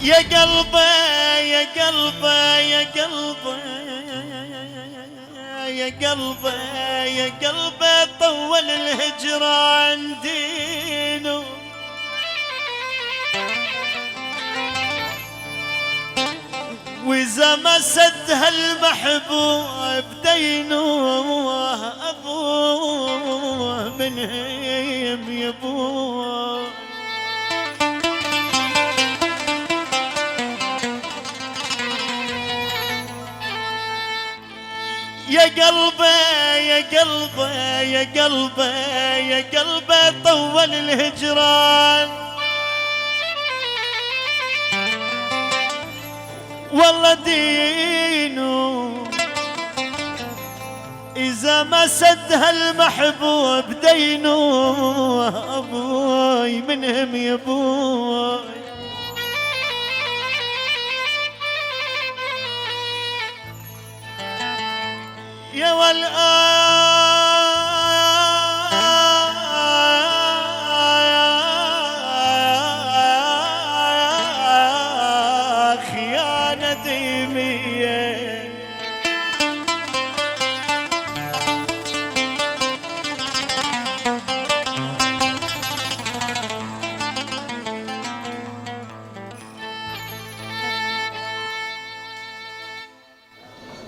يا قلبي يا قلبي يا قلبي يا قلبي يا قلبي طول الهجران دينه وإذا ما سدها المحبوب دينه أبوه منهم يبوه يا قلبي يا قلبي يا قلبي يا قلبي طول الهجران والله دينه إذا ما سدها المحبوب دينه أبوي منهم يبوي يا والآخ يا نديمية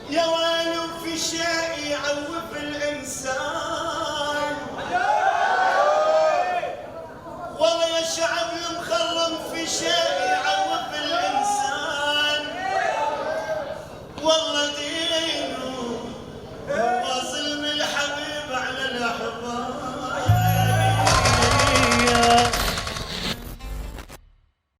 يا والو في شيء